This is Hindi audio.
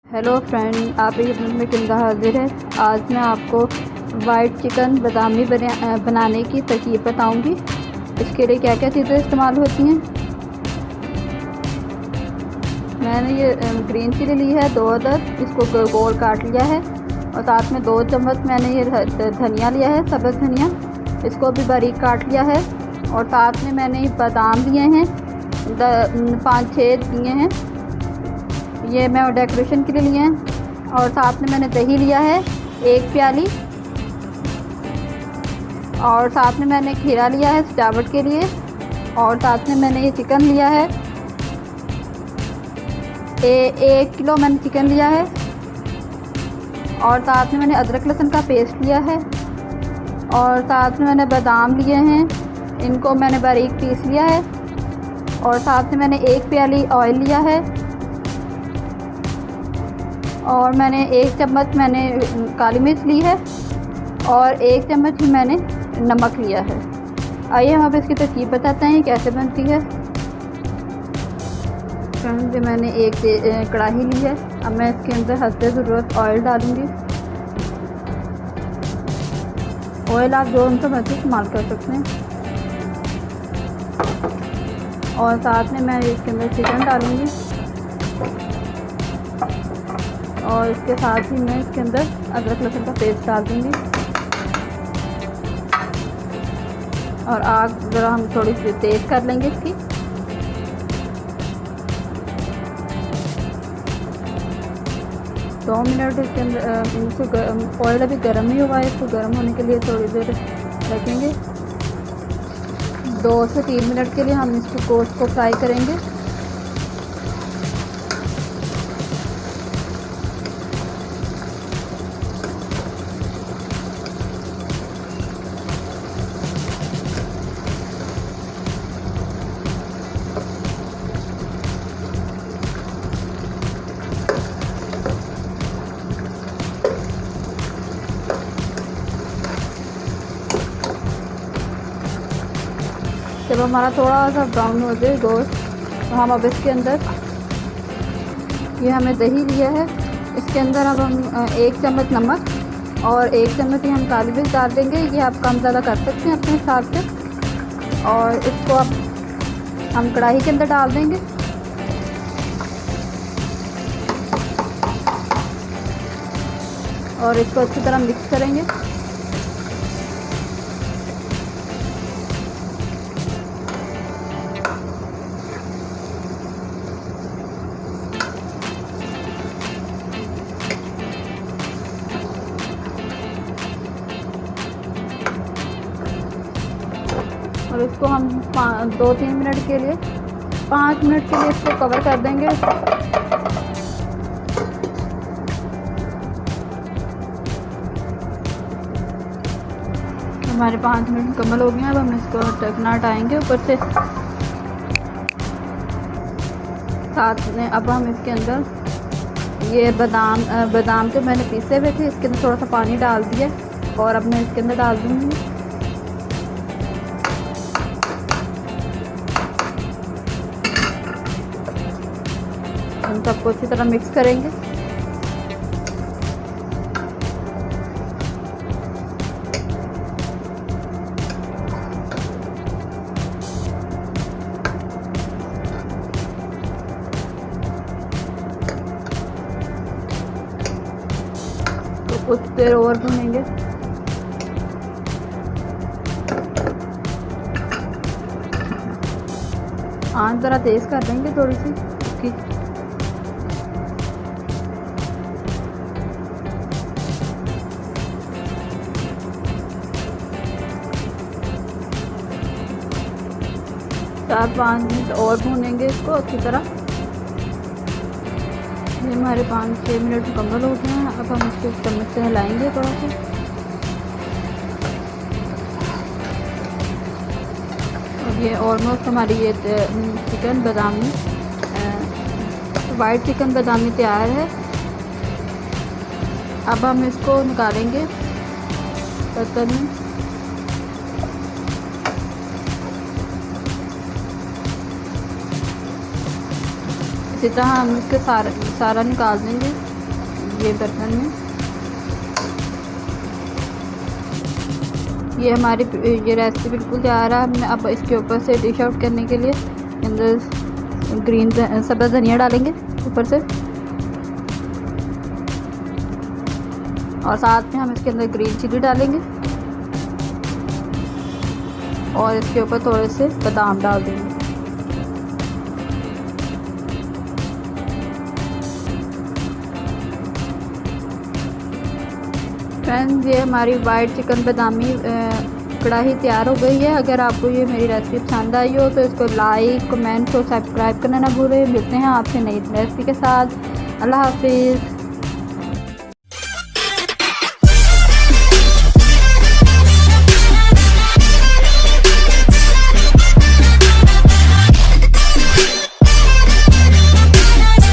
हेलो फ्रेंड, आप एक मिनट में किंदा हाजिर है। आज मैं आपको वाइट चिकन बादामी बनाने की तरकीब बताऊंगी। इसके लिए क्या क्या चीज़ें इस्तेमाल होती हैं। मैंने ये ग्रीन चिली ली है 2 अदद, इसको गोल काट लिया है। और साथ में 2 चम्मच मैंने ये धनिया लिया है, सब्ज़ धनिया, इसको भी बारीक काट लिया है। और साथ में मैंने बादाम लिए हैं, 5-6 लिए हैं, ये मैं डेकोरेशन के लिए लिए हैं। और साथ में मैंने दही लिया है 1 प्याली। और साथ में मैंने खीरा लिया है सजावट के लिए। और साथ में मैंने ये चिकन लिया है, 1 किलो मैंने चिकन लिया है। और साथ में मैंने अदरक लहसुन का पेस्ट लिया है। और साथ में मैंने बादाम लिए हैं, इनको मैंने बारीक पीस लिया है। और साथ में मैंने 1 प्याली ऑयल लिया है। और मैंने 1 चम्मच मैंने काली मिर्च ली है। और 1 चम्मच ही मैंने नमक लिया है। आइए हम अब इसकी तरकीब बताते हैं कैसे बनती है। फ्रेंड्स, ये मैंने एक कढ़ाई ली है। अब मैं इसके अंदर हस्बे ज़रूरत ऑयल डालूँगी। ऑयल आप जो उनसे मर्जी इस्तेमाल कर सकते हैं। और साथ में मैं इसके अंदर चिकन डालूँगी। और इसके साथ ही मैं इसके अंदर अदरक लहसुन का पेस्ट डाल दूँगी। और आग ज़रा हम थोड़ी सी तेज़ कर लेंगे इसकी। दो मिनट इसके अंदर ऑयल अभी गर्म नहीं हुआ है, इसको गर्म होने के लिए थोड़ी देर रखेंगे। 2 से 3 मिनट के लिए हम इसको गोश्त को फ्राई करेंगे। जब हमारा थोड़ा सा ब्राउन हो जाए गोश्त, तो हम अब इसके अंदर ये हमने दही लिया है, इसके अंदर अब हम 1 चम्मच नमक और 1 चम्मच ही हम काली मिर्च डाल देंगे। ये आप कम ज़्यादा कर सकते हैं अपने हिसाब से। और इसको अब हम कढ़ाई के अंदर डाल देंगे। और इसको अच्छी तरह मिक्स करेंगे। और इसको हम 2-3 मिनट के लिए 5 मिनट के लिए इसको कवर कर देंगे। हमारे 5 मिनट मुकम्मल हो गए हैं। अब हम इसको ढकना हटाएंगे ऊपर से। साथ में अब हम इसके अंदर ये बादाम जो मैंने पीसे हुए थे, इसके अंदर थोड़ा सा पानी डाल दिया। और अब मैं इसके अंदर डाल दूँगी। हम सबको अच्छी तरह मिक्स करेंगे। तो कुछ देर और भूनेंगे। आंच ज़रा तेज़ कर देंगे थोड़ी सी इसकी। चार 5 मिनट और भूनेंगे इसको अच्छी तरह। ये हमारे 5-6 मिनट मुकम्मल हो गए हैं। अब हम इसको चम्मच से हिलाएंगे थोड़ा सा। और ये ऑलमोस्ट हमारी ये चिकन बादामी वाइट चिकन बादामी तैयार है। अब हम इसको निकालेंगे बर्तन में। इसी तरह हम इसके सारा निकाल देंगे। ये बर्तन में। ये हमारी ये रेसिपी बिल्कुल तैयार है। हमने अब इसके ऊपर से डिश आउट करने के लिए अंदर सब्ज़ धनिया डालेंगे ऊपर से, और साथ में हम इसके अंदर ग्रीन चिली डालेंगे और इसके ऊपर थोड़े से बादाम डाल देंगे। फ्रेंड्स, ये हमारी वाइट चिकन बादामी कढ़ाई तैयार हो गई है। अगर आपको ये मेरी रेसिपी पसंद आई हो तो इसको लाइक, कमेंट और सब्सक्राइब करना ना भूलें। मिलते हैं आपसे नई रेसिपी के साथ। अल्लाह हाफिज़।